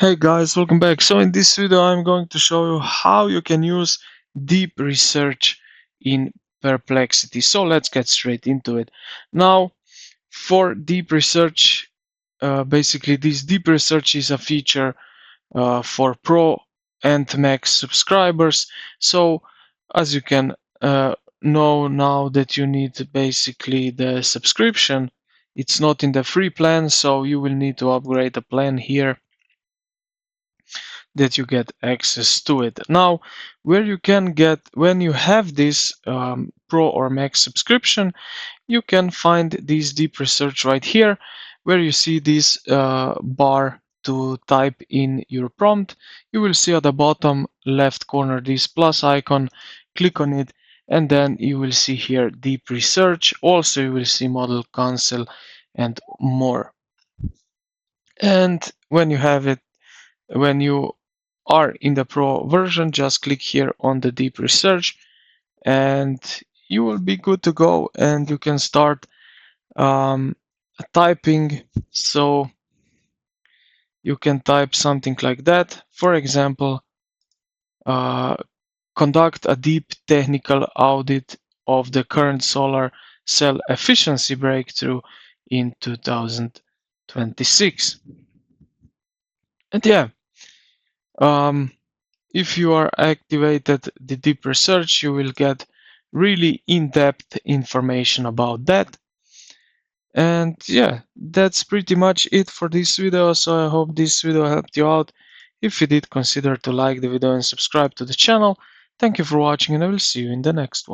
Hey guys, welcome back. So in this video I'm going to show you how you can use deep research in Perplexity. So let's get straight into it. Now for deep research, basically this deep research is a feature for Pro and Max subscribers. So as you can know now that you need basically the subscription, it's not in the free plan, so you will need to upgrade the plan here that you get access to it. Now, where you can get, when you have this Pro or Max subscription, you can find this deep research right here, where you see this bar to type in your prompt. You will see at the bottom left corner this plus icon, click on it, and then you will see here deep research. Also, you will see model console and more. And when you have it, when you are in the Pro version, just click here on the deep research and you will be good to go, and you can start typing. So you can type something like that. For example, uh, conduct a deep technical audit of the current solar cell efficiency breakthrough in 2026. And yeah, um, if you are activated the deep research, you will get really in-depth information about that. And yeah, that's pretty much it for this video. So I hope this video helped you out. If you did, consider to like the video and subscribe to the channel. Thank you for watching, and I will see you in the next one.